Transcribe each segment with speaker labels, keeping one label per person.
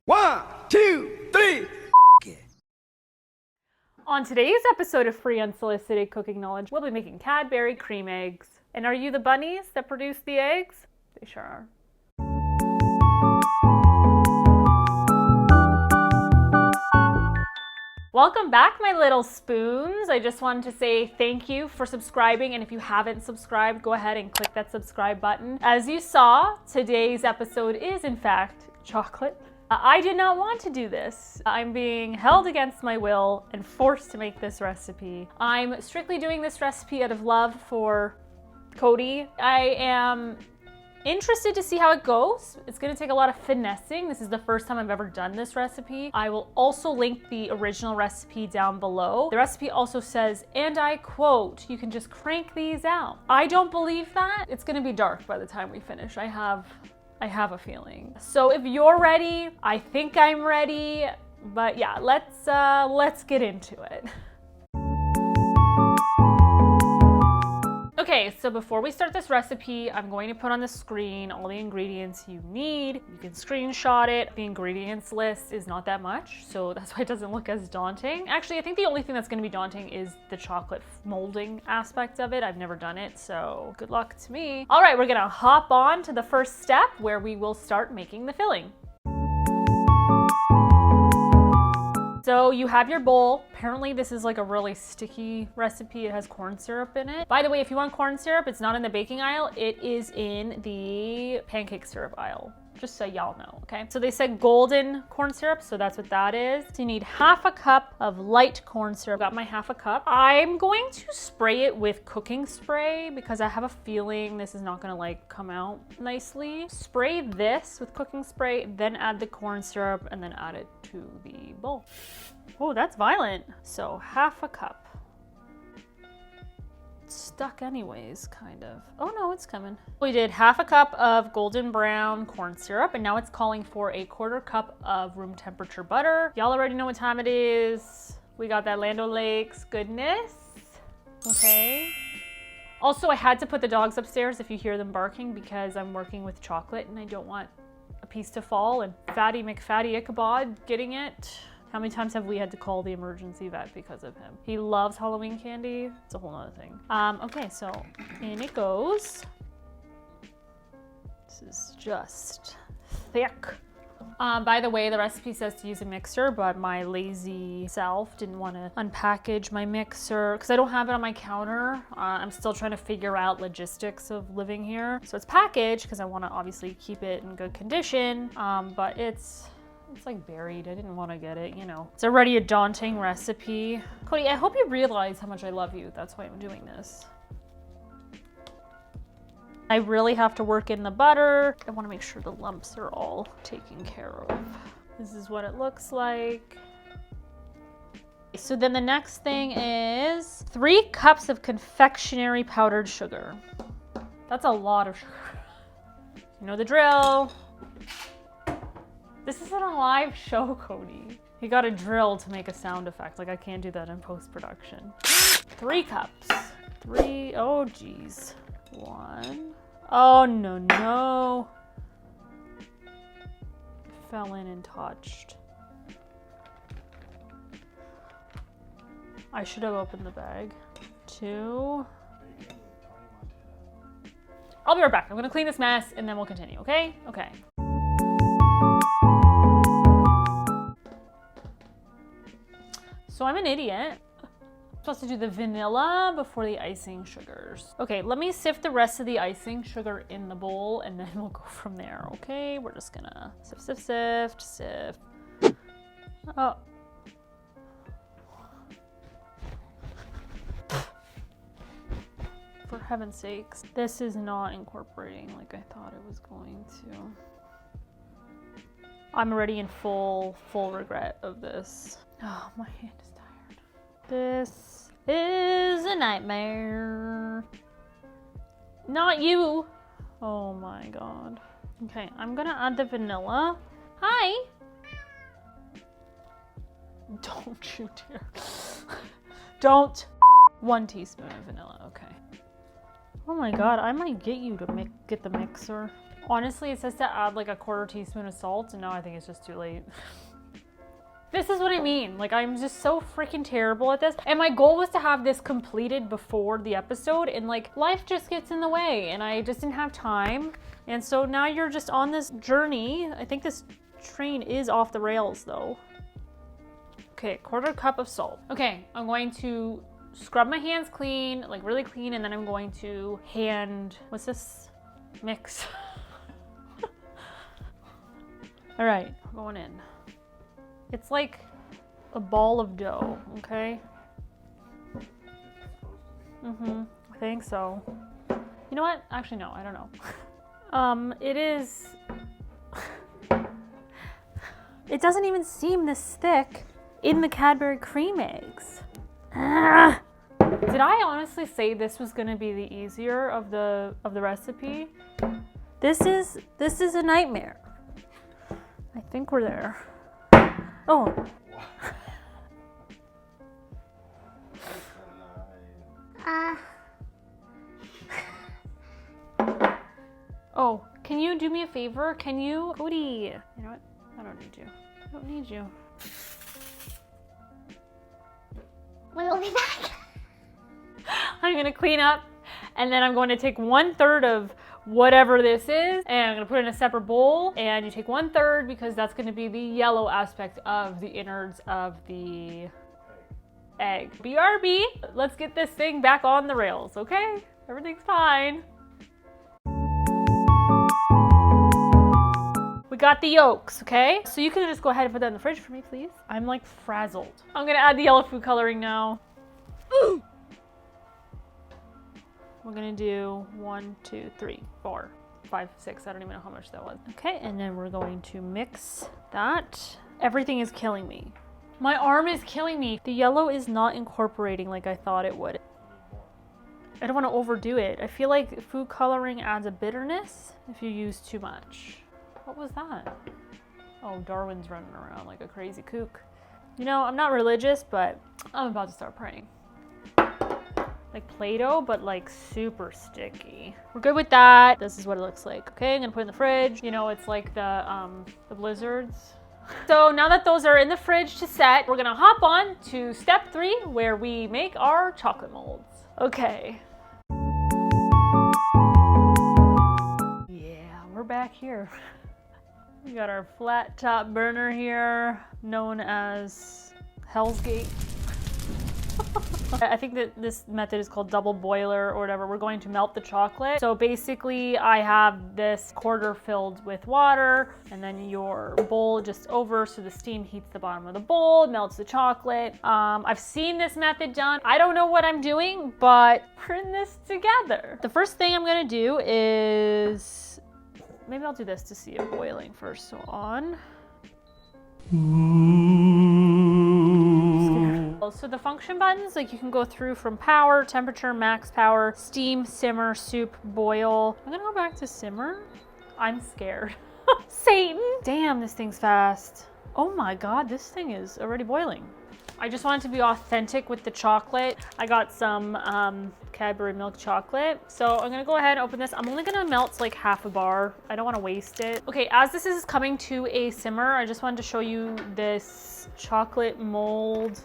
Speaker 1: 1, 2, 3.
Speaker 2: On today's episode of Free Unsolicited Cooking Knowledge, we'll be making Cadbury cream eggs. And are you the bunnies that produce the eggs? They sure are. Welcome back, my little spoons. I just wanted to say thank you for subscribing, and if you haven't subscribed, go ahead and click that subscribe button. As you saw, today's episode is in fact chocolate. I did not want to do this. I'm being held against my will and forced to make this recipe. I'm strictly doing this recipe out of love for Cody. I am interested to see how it goes. It's gonna take a lot of finessing. This is the first time I've ever done this recipe. I will also link the original recipe down below. The recipe also says, and I quote, you can just crank these out. I don't believe that. It's gonna be dark by the time we finish. I have a feeling. So if you're ready, I think I'm ready, but yeah, let's get into it. Okay, so before we start this recipe, I'm going to put on the screen all the ingredients you need. You can screenshot it. The ingredients list is not that much, so that's why it doesn't look as daunting. Actually, I think the only thing that's gonna be daunting is the chocolate molding aspect of it. I've never done it, so good luck to me. All right, we're gonna hop on to the first step where we will start making the filling. So you have your bowl. Apparently this is like a really sticky recipe. It has corn syrup in it. By the way, if you want corn syrup, it's not in the baking aisle. It is in the pancake syrup aisle. Just so y'all know, okay? So they said golden corn syrup, so that's what that is. So you need half a cup of light corn syrup. Got my half a cup. I'm going to spray it with cooking spray because I have a feeling this is not gonna like come out nicely. Spray this with cooking spray, then add the corn syrup and then add it to the bowl. Oh, that's violent. So half a cup. Stuck anyways, kind of. Oh no, it's coming. We did half a cup of golden brown corn syrup, and now it's calling for a 1/4 cup of room temperature butter. Y'all already know what time it is. We got that Land O'Lakes goodness. Okay. Also, I had to put the dogs upstairs if you hear them barking because I'm working with chocolate and I don't want a piece to fall, and Fatty McFatty Ichabod getting it. How many times have we had to call the emergency vet because of him? He loves Halloween candy. It's a whole nother thing. Okay, so in it goes. This is just thick. By the way, the recipe says to use a mixer, but my lazy self didn't want to unpackage my mixer because I don't have it on my counter. I'm still trying to figure out logistics of living here. So it's packaged because I want to obviously keep it in good condition, but it's like buried. I didn't want to get it, you know. It's already a daunting recipe. Cody, I hope you realize how much I love you. That's why I'm doing this. I really have to work in the butter. I want to make sure the lumps are all taken care of. This is what it looks like. So then the next thing is 3 cups of confectionery powdered sugar. That's a lot of sugar. You know the drill. This isn't a live show, Cody. He got a drill to make a sound effect. Like I can't do that in post-production. 3 cups. 3, oh geez. 1. Oh no. Fell in and touched. I should have opened the bag. 2. I'll be right back. I'm gonna clean this mess and then we'll continue, okay? Okay. So I'm an idiot. I'm supposed to do the vanilla before the icing sugars. Okay, let me sift the rest of the icing sugar in the bowl and then we'll go from there, okay? We're just gonna sift. Oh. For heaven's sakes. This is not incorporating like I thought it was going to. I'm already in full regret of this. Oh, my hand is tired. This is a nightmare. Not you. Oh my God. Okay, I'm gonna add the vanilla. Hi. Don't you dare. Don't. 1 teaspoon of vanilla, okay. Oh my God, I might get you to get the mixer. Honestly, it says to add like a 1/4 teaspoon of salt, and now I think it's just too late. This is what I mean. Like, I'm just so freaking terrible at this. And my goal was to have this completed before the episode, and like life just gets in the way and I just didn't have time. And so now you're just on this journey. I think this train is off the rails though. Okay, 1/4 cup of salt. Okay, I'm going to scrub my hands clean, like really clean, and then I'm going to what's this? Mix. All right, going in. It's like a ball of dough, okay? I think so. You know what? Actually, no, I don't know. It is... It doesn't even seem this thick in the Cadbury cream eggs. Ah! Did I honestly say this was gonna be the easier of the recipe? This is a nightmare. I think we're there. Oh. Oh, can you do me a favor? Can you, Cody? You know what? I don't need you. I don't need you.
Speaker 3: We'll be back.
Speaker 2: I'm gonna clean up, and then I'm going to take 1/3 of whatever this is, and I'm gonna put it in a separate bowl, and you take 1/3 because that's gonna be the yellow aspect of the innards of the egg. BRB, let's get this thing back on the rails, okay? Everything's fine. We got the yolks, okay? So you can just go ahead and put that in the fridge for me, please. I'm like frazzled. I'm gonna add the yellow food coloring now. Ooh. We're gonna do 1, 2, 3, 4, 5, 6. I don't even know how much that was. Okay, and then we're going to mix that. Everything is killing me. My arm is killing me. The yellow is not incorporating like I thought it would. I don't want to overdo it. I feel like food coloring adds a bitterness if you use too much. What was that? Oh, Darwin's running around like a crazy kook. You know, I'm not religious, but I'm about to start praying. Like Play-Doh, but like super sticky. We're good with that. This is what it looks like. Okay, I'm gonna put it in the fridge. You know, it's like the blizzards. So now that those are in the fridge to set, we're gonna hop on to step 3, where we make our chocolate molds. Okay. Yeah, we're back here. We got our flat top burner here, known as Hell's Gate. I think that this method is called double boiler or whatever. We're going to melt the chocolate. So basically I have this 1/4 filled with water, and then your bowl just over, so the steam heats the bottom of the bowl, melts the chocolate. I've seen this method done. I don't know what I'm doing, but we're in this together. The first thing I'm gonna do is, maybe I'll do this to see it boiling first. So on. So the function buttons, like you can go through from power, temperature, max power, steam, simmer, soup, boil. I'm gonna go back to simmer. I'm scared. Satan! Damn, this thing's fast. Oh my God, this thing is already boiling. I just wanted to be authentic with the chocolate. I got some Cadbury milk chocolate. So I'm gonna go ahead and open this. I'm only gonna melt like half a bar. I don't wanna waste it. Okay, as this is coming to a simmer, I just wanted to show you this chocolate mold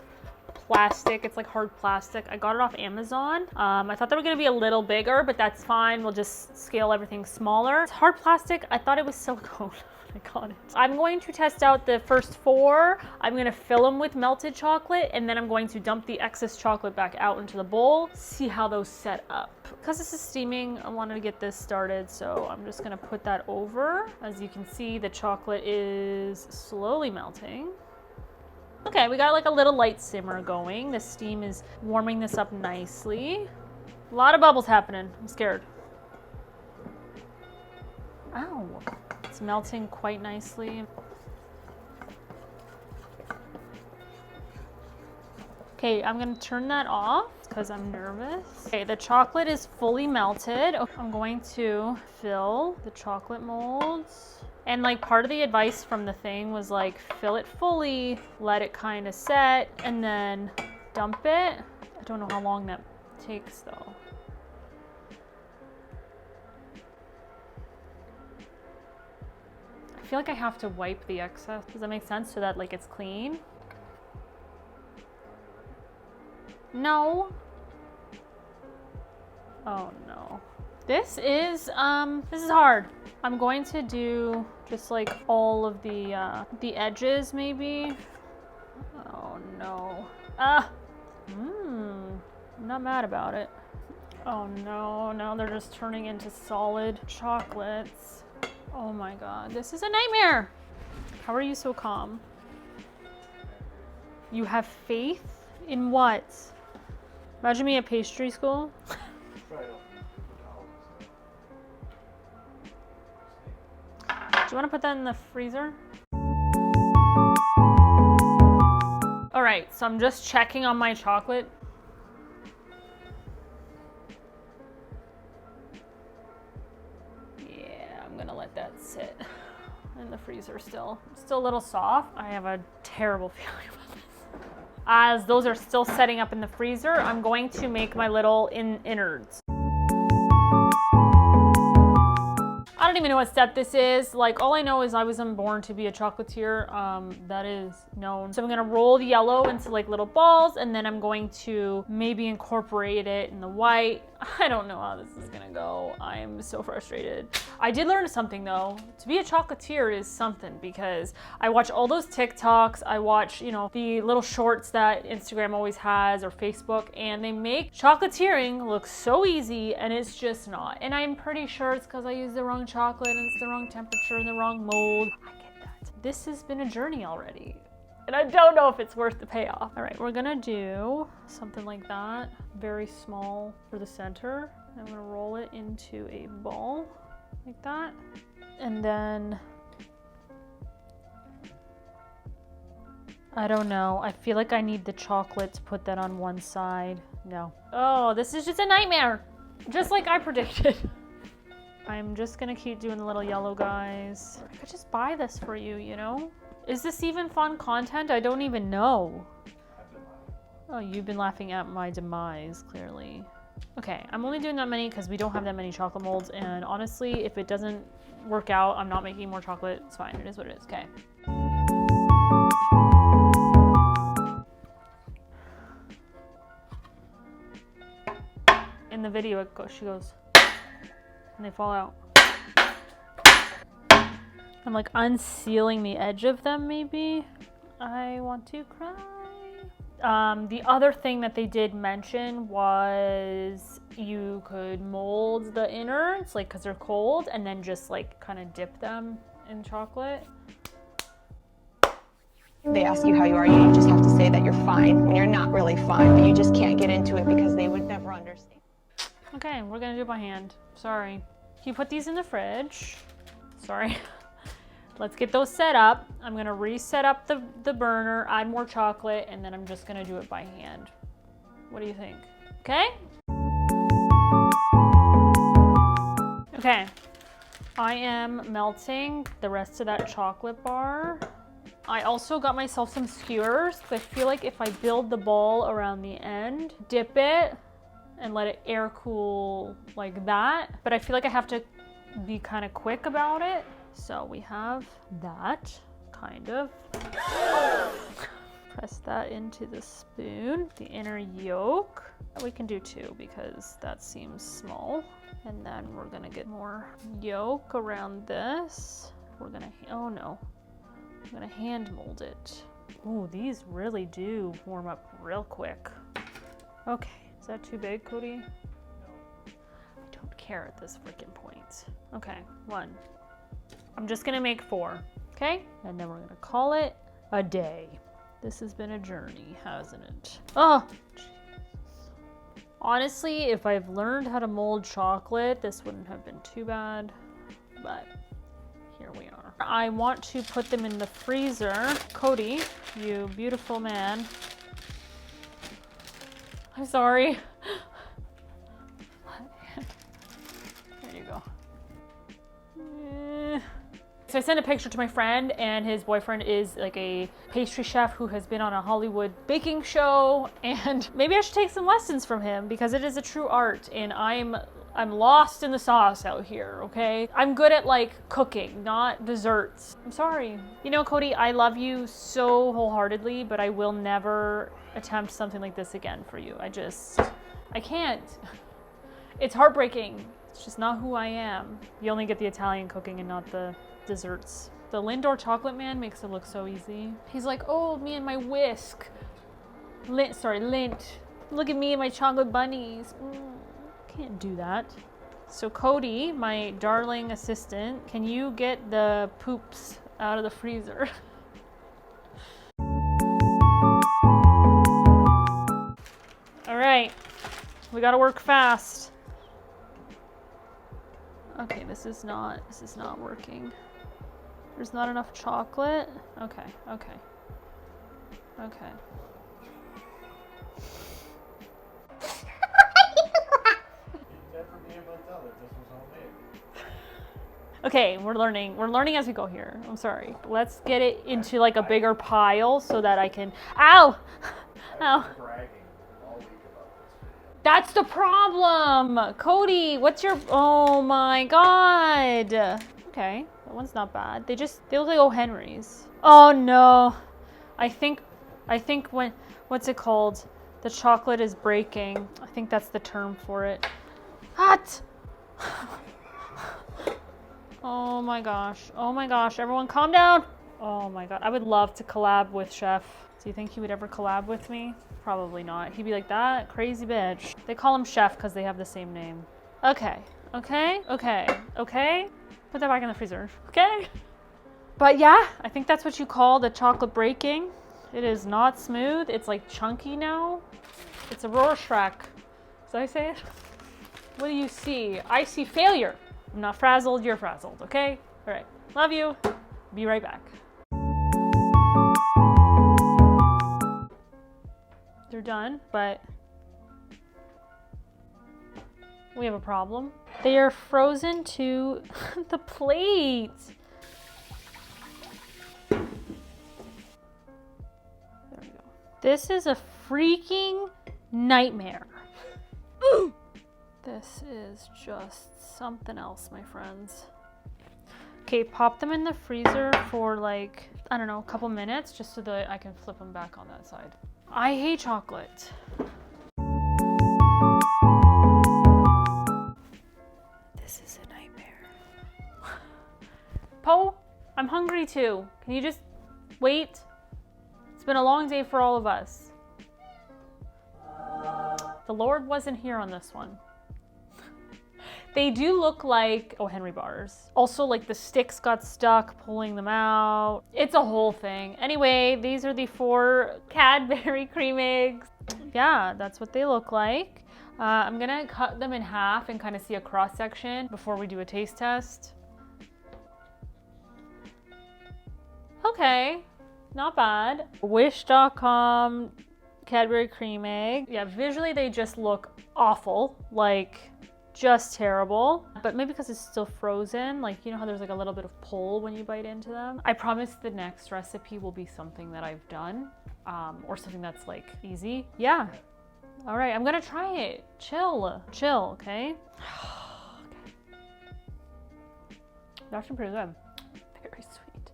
Speaker 2: plastic. It's like hard plastic. I got it off Amazon. I thought they were gonna be a little bigger, but that's fine. We'll just scale everything smaller. It's hard plastic. I thought it was silicone. I got it. I'm going to test out the first 4. I'm gonna fill them with melted chocolate, and then I'm going to dump the excess chocolate back out into the bowl, see how those set up. Because this is steaming, I wanted to get this started, so I'm just gonna put that over. As you can see, the chocolate is slowly melting. Okay, we got like a little light simmer going. The steam is warming this up nicely. A lot of bubbles happening. I'm scared. Ow. It's melting quite nicely. Okay, I'm gonna turn that off because I'm nervous. Okay, the chocolate is fully melted. I'm going to fill the chocolate molds. And like part of the advice from the thing was like fill it fully, let it kind of set, and then dump it. I don't know how long that takes though. feel like I have to wipe the excess. Does that make sense? So that like it's clean? No. Oh no. This is hard. I'm going to do just like all of the edges maybe. Oh no. I'm not mad about it. Oh no, now they're just turning into solid chocolates. Oh my God, this is a nightmare. How are you so calm? You have faith in what? Imagine me at pastry school. Do you want to put that in the freezer? All right, so I'm just checking on my chocolate. Yeah, I'm gonna let that sit in the freezer still. Still a little soft. I have a terrible feeling about this. As those are still setting up in the freezer, I'm going to make my little innards. I don't even know what step this is. Like, all I know is I wasn't born to be a chocolatier. That is known. So I'm gonna roll the yellow into like little balls, and then I'm going to maybe incorporate it in the white. I don't know how this is gonna go. I am so frustrated. I did learn something though. To be a chocolatier is something, because I watch all those TikToks. I watch, you know, the little shorts that Instagram always has, or Facebook, and they make chocolatiering look so easy, and it's just not. And I'm pretty sure it's because I use the wrong chocolate and it's the wrong temperature and the wrong mold. I get that. This has been a journey already, and I don't know if it's worth the payoff. All right, we're gonna do something like that, very small for the center. I'm gonna roll it into a ball like that, and then I don't know. I feel like I need the chocolate to put that on one side. No. Oh, this is just a nightmare, just like I predicted. I'm just gonna keep doing the little yellow guys. I could just buy this for you, you know? Is this even fun content? I don't even know. Oh, you've been laughing at my demise, clearly. Okay, I'm only doing that many because we don't have that many chocolate molds, and honestly, if it doesn't work out, I'm not making more chocolate. It's fine, it is what it is, okay. In the video, she goes, and they fall out. I'm like unsealing the edge of them, maybe. I want to cry. The other thing that they did mention was you could mold the innards, like, because they're cold, and then just like kind of dip them in chocolate.
Speaker 4: They ask you how you are, you just have to say that you're fine when you're not really fine, but you just can't get into it because they would never understand.
Speaker 2: Okay, we're gonna do it by hand. Sorry. Can you put these in the fridge? Sorry. Let's get those set up. I'm gonna reset up the burner, add more chocolate, and then I'm just gonna do it by hand. What do you think? Okay? Okay. I am melting the rest of that chocolate bar. I also got myself some skewers, because I feel like if I build the ball around the end, dip it, and let it air cool like that. But I feel like I have to be kind of quick about it. So we have that, kind of. Press that into the spoon, the inner yolk. We can do two because that seems small. And then we're gonna get more yolk around this. We're gonna, oh no, I'm gonna hand mold it. Ooh, these really do warm up real quick. Okay. Is that too big, Cody? No. I don't care at this freaking point. Okay, one. I'm just gonna make 4, okay? And then we're gonna call it a day. This has been a journey, hasn't it? Oh, Jesus. Honestly, if I've learned how to mold chocolate, this wouldn't have been too bad, but here we are. I want to put them in the freezer. Cody, you beautiful man. I'm sorry. There you go. So I sent a picture to my friend, and his boyfriend is like a pastry chef who has been on a Hollywood baking show, and maybe I should take some lessons from him because it is a true art, and I'm I'm lost in the sauce out here, okay? I'm good at like cooking, not desserts. I'm sorry. You know, Cody, I love you so wholeheartedly, but I will never attempt something like this again for you. I can't. It's heartbreaking. It's just not who I am. You only get the Italian cooking and not the desserts. The Lindor chocolate man makes it look so easy. He's like, oh, me and my whisk. Lint. Look at me and my chocolate bunnies. Can't do that. So Cody, my darling assistant, can you get the poops out of the freezer? All right, we gotta work fast. Okay, this is not working. There's not enough chocolate. Okay. Okay, we're learning as we go here. I'm sorry. Let's get it into like a bigger pile so that I can, ow! That's the problem! Cody, what's your, oh my God. Okay, that one's not bad. They look like O. Henry's. Oh no. I think when, what's it called? The chocolate is breaking. I think that's the term for it. What? Oh my gosh, everyone calm down. Oh my God, I would love to collab with Chef. Do you think he would ever collab with me? Probably not. He'd be like, that crazy bitch. They call him Chef because they have the same name. Okay. Put that back in the freezer, okay? But yeah, I think that's what you call the chocolate breaking. It is not smooth, it's like chunky now. It's a Rorschach. Did I say it? What do you see? I see failure. I'm not frazzled, you're frazzled, okay? All right, love you. Be right back. They're done, but we have a problem. They are frozen to the plate. There we go. This is a freaking nightmare. This is just something else, my friends. Okay, pop them in the freezer for like, I don't know, a couple minutes just so that I can flip them back on that side. I hate chocolate. This is a nightmare. Poe, I'm hungry too. Can you just wait? It's been a long day for all of us. The Lord wasn't here on this one. They do look like O. Henry bars. Also, like the sticks got stuck pulling them out. It's a whole thing. Anyway, these are the 4 Cadbury cream eggs. Yeah, that's what they look like. I'm gonna cut them in half and kind of see a cross section before we do a taste test. Okay, not bad. Wish.com Cadbury cream egg. Yeah, visually they just look awful, like just terrible. But maybe because it's still frozen, like you know how there's like a little bit of pull when you bite into them. I promise the next recipe will be something that I've done, or something that's like easy. Yeah. All right, I'm gonna try it. Chill, okay? Okay. It's actually pretty good. Very sweet.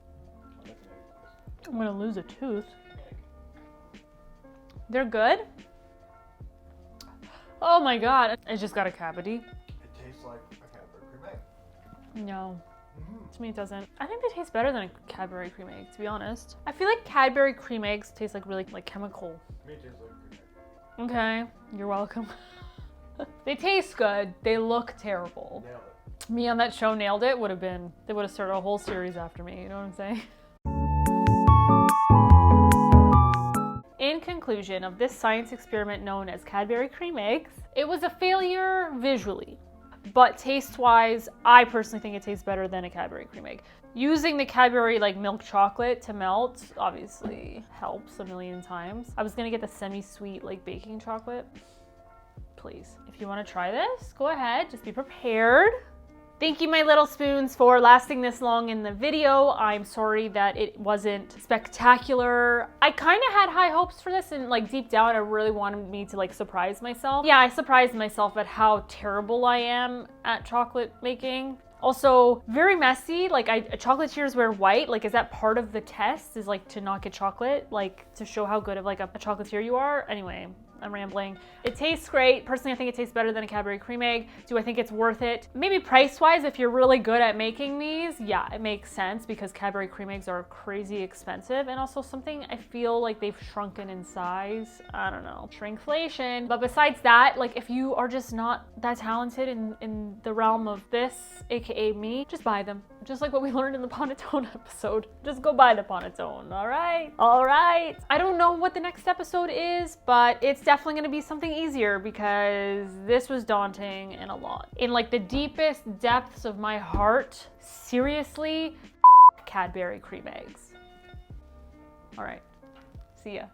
Speaker 2: I'm gonna lose a tooth. They're good? Oh my God, I just got a cavity.
Speaker 1: It tastes like a Cadbury cream egg.
Speaker 2: No, to me it doesn't. I think they taste better than a Cadbury cream egg, to be honest. I feel like Cadbury cream eggs taste like really like chemical.
Speaker 1: To me it tastes like cream egg.
Speaker 2: Okay, you're welcome. They taste good, they look terrible.
Speaker 1: Nailed it.
Speaker 2: Me on that show Nailed It would have been, they would have started a whole series after me, you know what I'm saying? In conclusion of this science experiment known as Cadbury cream eggs, it was a failure visually, but taste-wise, I personally think it tastes better than a Cadbury cream egg. Using the Cadbury like milk chocolate to melt obviously helps a million times. I was gonna get the semi-sweet like baking chocolate. Please, if you want to try this, go ahead, just be prepared. Thank you, my little spoons, for lasting this long in the video. I'm sorry that it wasn't spectacular. I kind of had high hopes for this, and like deep down I really wanted me to like surprise myself. Yeah, I surprised myself at how terrible I am at chocolate making. Also, very messy. Like, chocolatiers wear white. Like, is that part of the test? Is like to not get chocolate? Like, to show how good of like a chocolatier you are? Anyway, I'm rambling. It tastes great. Personally, I think it tastes better than a Cadbury cream egg. Do I think it's worth it? Maybe price-wise, if you're really good at making these, yeah, it makes sense because Cadbury cream eggs are crazy expensive, and also something I feel like they've shrunken in size. I don't know, shrinkflation. But besides that, like if you are just not that talented in the realm of this, aka me, just buy them. Just like what we learned in the panettone episode. Just go buy the panettone, all right? All right. I don't know what the next episode is, but it's definitely gonna be something easier because this was daunting and a lot. In like the deepest depths of my heart, seriously, Cadbury cream eggs. All right, see ya.